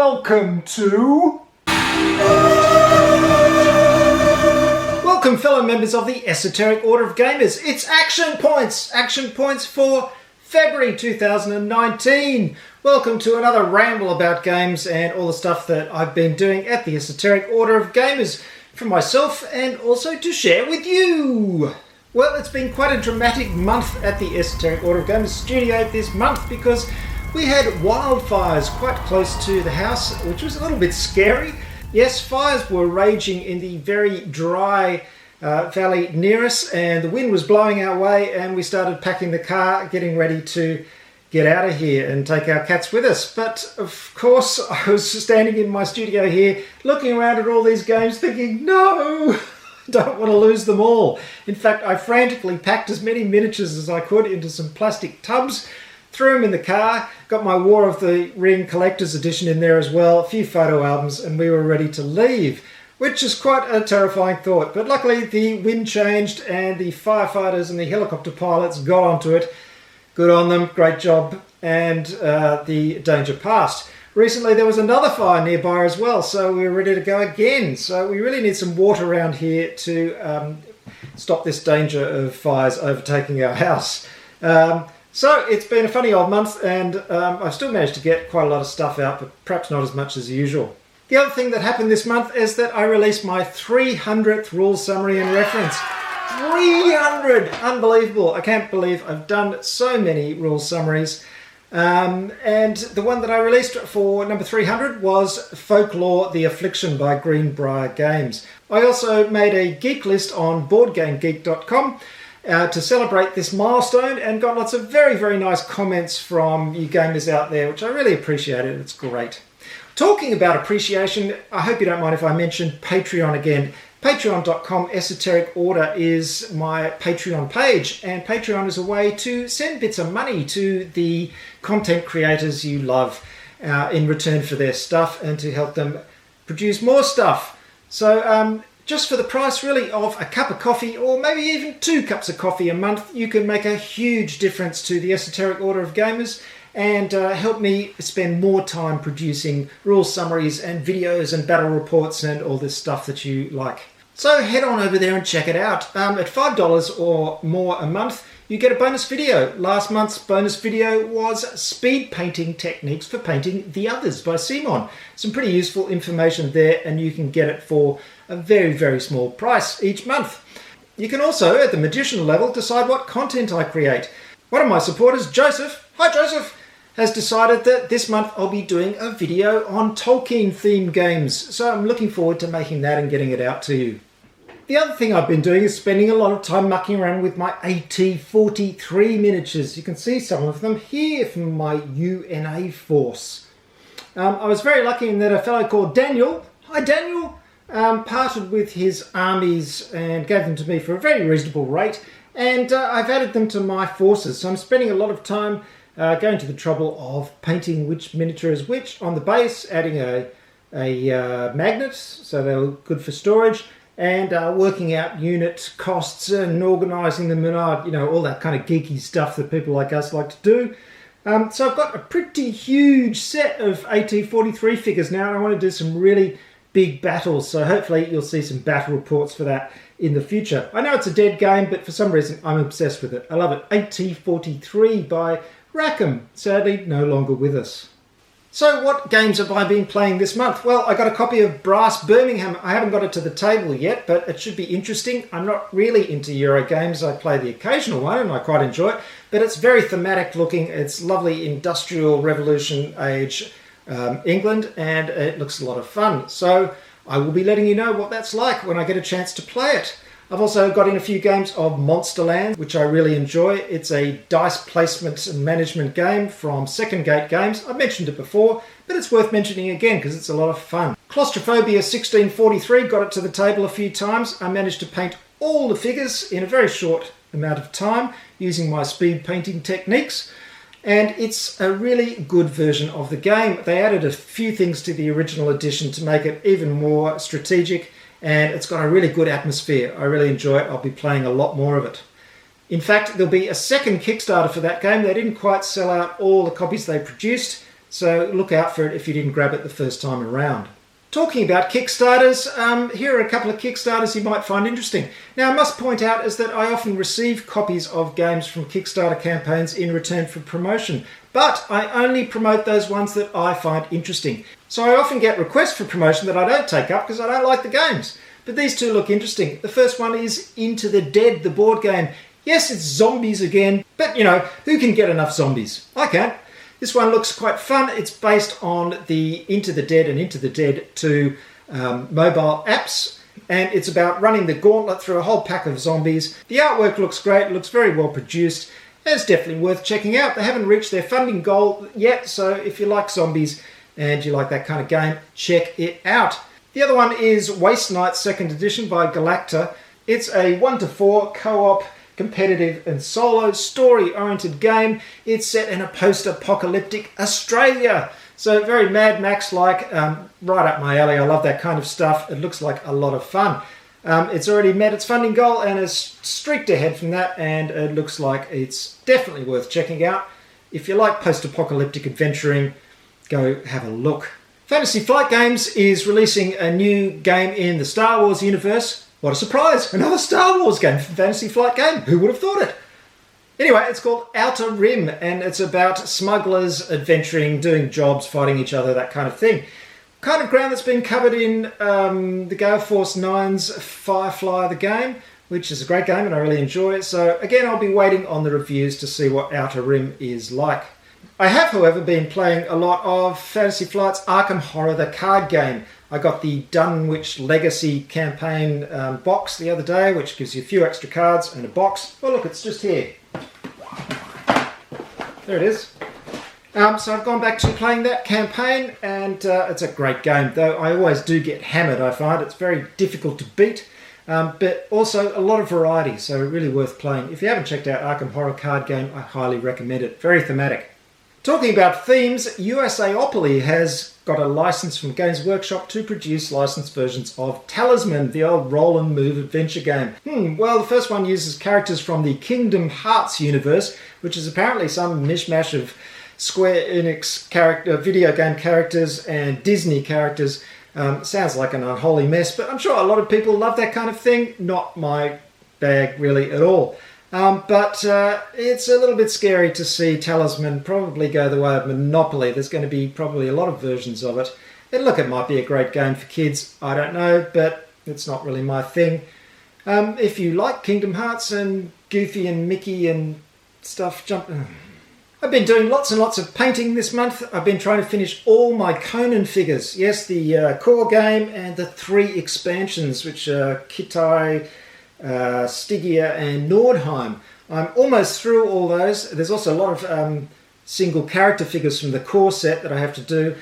Welcome fellow members of the Esoteric Order of Gamers. It's Action Points for February 2019. Welcome to another ramble about games and all the stuff that I've been doing at the Esoteric Order of Gamers for myself and also to share with you. Well, it's been quite a dramatic month at the Esoteric Order of Gamers studio this month because we had wildfires quite close to the house, which was a little bit scary. Yes, fires were raging in the very dry valley near us, and the wind was blowing our way, and we started packing the car, getting ready to get out of here and take our cats with us. But of course, I was standing in my studio here, looking around at all these games, thinking, no, I don't want to lose them all. In fact, I frantically packed as many miniatures as I could into some plastic tubs, threw them in the car, got my War of the Ring Collector's Edition in there as well, a few photo albums, and we were ready to leave, which is quite a terrifying thought. But luckily the wind changed and the firefighters and the helicopter pilots got onto it. Good on them, great job, and the danger passed. Recently there was another fire nearby as well, so we were ready to go again. So we really need some water around here to stop this danger of fires overtaking our house. So it's been a funny old month, and I've still managed to get quite a lot of stuff out, but perhaps not as much as usual. The other thing that happened this month is that I released my 300th rule summary and reference. 300! Unbelievable. I can't believe I've done so many rule summaries. And the one that I released for number 300 was Folklore: The Affliction by Greenbrier Games. I also made a geek list on BoardGameGeek.com to celebrate this milestone, and got lots of very, very nice comments from you gamers out there, which I really appreciated. It's great. Talking about appreciation, I hope you don't mind if I mention Patreon again. Patreon.com Esoteric Order is my Patreon page, and Patreon is a way to send bits of money to the content creators you love in return for their stuff and to help them produce more stuff. So just for the price really of a cup of coffee, or maybe even 2 cups of coffee a month, you can make a huge difference to the Esoteric Order of Gamers and help me spend more time producing rule summaries and videos and battle reports and all this stuff that you like. So head on over there and check it out. At $5 or more a month, you get a bonus video. Last month's bonus video was Speed Painting Techniques for Painting the Others by Simon. Some pretty useful information there, and you can get it for a very, very small price each month. You can also, at the Magician level, decide what content I create. One of my supporters, Joseph, hi Joseph, has decided that this month I'll be doing a video on Tolkien-themed games. So I'm looking forward to making that and getting it out to you. The other thing I've been doing is spending a lot of time mucking around with my AT-43 miniatures. You can see some of them here from my UNA force. I was very lucky in that a fellow called Daniel, hi Daniel, parted with his armies and gave them to me for a very reasonable rate, and I've added them to my forces. So I'm spending a lot of time going to the trouble of painting which miniature is which on the base, adding a magnet so they're good for storage, and working out unit costs and organising them and all that kind of geeky stuff that people like us like to do. So I've got a pretty huge set of AT-43 figures now, and I want to do some really big battles, so hopefully you'll see some battle reports for that in the future. I know it's a dead game, but for some reason I'm obsessed with it. I love it. AT-43 by Rackham, sadly no longer with us. So what games have I been playing this month? Well, I got a copy of Brass Birmingham. I haven't got it to the table yet, but it should be interesting. I'm not really into Euro games. I play the occasional one and I quite enjoy it, but it's very thematic looking. It's lovely industrial revolution age England, and it looks a lot of fun. So I will be letting you know what that's like when I get a chance to play it. I've also got in a few games of Monsterland, which I really enjoy. It's a dice placement and management game from Second Gate Games. I've mentioned it before, but it's worth mentioning again because it's a lot of fun. Claustrophobia 1643, got it to the table a few times. I managed to paint all the figures in a very short amount of time using my speed painting techniques. And it's a really good version of the game. They added a few things to the original edition to make it even more strategic, and it's got a really good atmosphere. I really enjoy it. I'll be playing a lot more of it. In fact, there'll be a second Kickstarter for that game. They didn't quite sell out all the copies they produced, So look out for it if you didn't grab it the first time around. Talking about Kickstarters, here are a couple of Kickstarters you might find interesting. Now, I must point out is that I often receive copies of games from Kickstarter campaigns in return for promotion, but I only promote those ones that I find interesting. So I often get requests for promotion that I don't take up because I don't like the games. But these two look interesting. The first one is Into the Dead, the board game. Yes, it's zombies again, but you know, who can get enough zombies? I can't. This one looks quite fun. It's based on the Into the Dead and Into the Dead 2 mobile apps, and it's about running the gauntlet through a whole pack of zombies. The artwork looks great, it looks very well produced, and it's definitely worth checking out. They haven't reached their funding goal yet, so if you like zombies and you like that kind of game, check it out. The other one is Waste Night 2nd Edition by Galacta. It's a 1 to 4 co-op competitive and solo story-oriented game. It's set in a post-apocalyptic Australia. So very Mad Max-like, right up my alley. I love that kind of stuff. It looks like a lot of fun. It's already met its funding goal and is streaked ahead from that, and it looks like it's definitely worth checking out. If you like post-apocalyptic adventuring, go have a look. Fantasy Flight Games is releasing a new game in the Star Wars universe. What a surprise! Another Star Wars game from Fantasy Flight Game. Who would have thought it? Anyway, it's called Outer Rim, and it's about smugglers adventuring, doing jobs, fighting each other, that kind of thing. Kind of ground that's been covered in the Gale Force 9's Firefly the game, which is a great game and I really enjoy it. So again, I'll be waiting on the reviews to see what Outer Rim is like. I have, however, been playing a lot of Fantasy Flight's Arkham Horror, the card game. I got the Dunwich Legacy campaign box the other day, which gives you a few extra cards and a box. Oh look, it's just here. There it is. So I've gone back to playing that campaign, and it's a great game, though I always do get hammered, I find. It's very difficult to beat, but also a lot of variety, so really worth playing. If you haven't checked out Arkham Horror card game, I highly recommend it. Very thematic. Talking about themes, USAopoly has got a license from Games Workshop to produce licensed versions of Talisman, the old roll and move adventure game. Well, the first one uses characters from the Kingdom Hearts universe, which is apparently some mishmash of Square Enix video game characters and Disney characters. Sounds like an unholy mess, but I'm sure a lot of people love that kind of thing. Not my bag really at all. But it's a little bit scary to see Talisman probably go the way of Monopoly. There's going to be probably a lot of versions of it. And look, it might be a great game for kids. I don't know, but it's not really my thing. If you like Kingdom Hearts and Goofy and Mickey and stuff, I've been doing lots and lots of painting this month. I've been trying to finish all my Conan figures. Yes, the core game and the 3 expansions, which are Kitai, Stygia and Nordheim. I'm almost through all those. There's also a lot of single character figures from the core set that I have to do.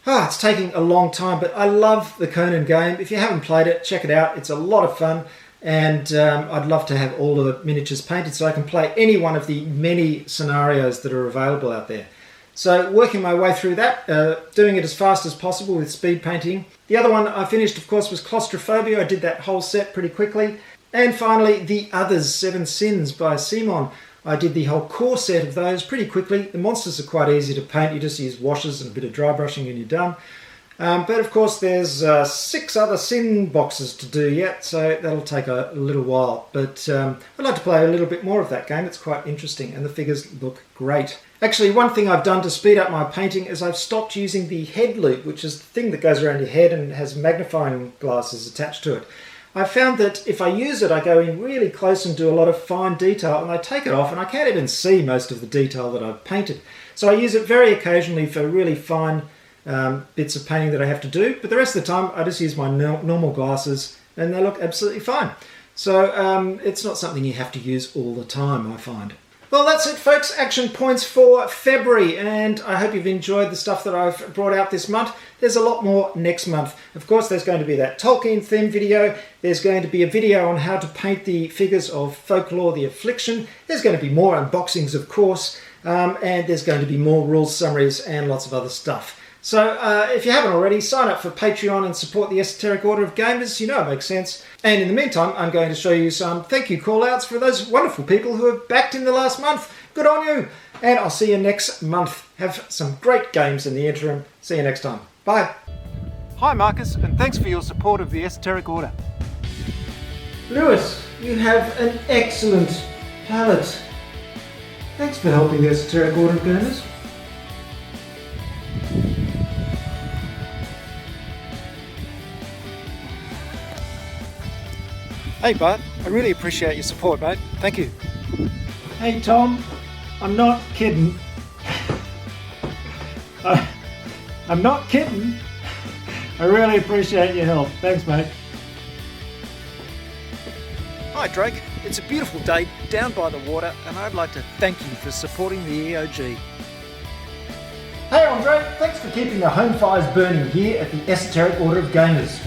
It's taking a long time, but I love the Conan game. If you haven't played it, check it out. It's a lot of fun, and I'd love to have all the miniatures painted so I can play any one of the many scenarios that are available out there. So working my way through that, doing it as fast as possible with speed painting. The other one I finished, of course, was Claustrophobia. I did that whole set pretty quickly. And finally, The Others, 7 Sins by Simon. I did the whole core set of those pretty quickly. The monsters are quite easy to paint. You just use washes and a bit of dry brushing and you're done. But of course, there's 6 other sin boxes to do yet, so that'll take a little while. But I'd like to play a little bit more of that game. It's quite interesting, and the figures look great. Actually, one thing I've done to speed up my painting is I've stopped using the head loop, which is the thing that goes around your head and has magnifying glasses attached to it. I found that if I use it, I go in really close and do a lot of fine detail, and I take it off and I can't even see most of the detail that I've painted. So I use it very occasionally for really fine bits of painting that I have to do, but the rest of the time I just use my normal glasses and they look absolutely fine. So it's not something you have to use all the time, I find. Well, that's it, folks. Action points for February, and I hope you've enjoyed the stuff that I've brought out this month. There's a lot more next month. Of course, there's going to be that Tolkien theme video. There's going to be a video on how to paint the figures of Folklore the Affliction. There's going to be more unboxings, of course, and there's going to be more rules summaries and lots of other stuff. So if you haven't already, sign up for Patreon and support the Esoteric Order of Gamers. You know it makes sense. And in the meantime, I'm going to show you some thank you call-outs for those wonderful people who have backed in the last month. Good on you. And I'll see you next month. Have some great games in the interim. See you next time. Bye. Hi Marcus, and thanks for your support of the Esoteric Order. Lewis, you have an excellent palate. Thanks for helping the Esoteric Order of Gamers. Hey Bart, I really appreciate your support, mate. Thank you. Hey Tom, I'm not kidding. I'm not kidding. I really appreciate your help. Thanks, mate. Hi Drake, it's a beautiful day down by the water and I'd like to thank you for supporting the EOG. Hey Andre, thanks for keeping the home fires burning here at the Esoteric Order of Gamers.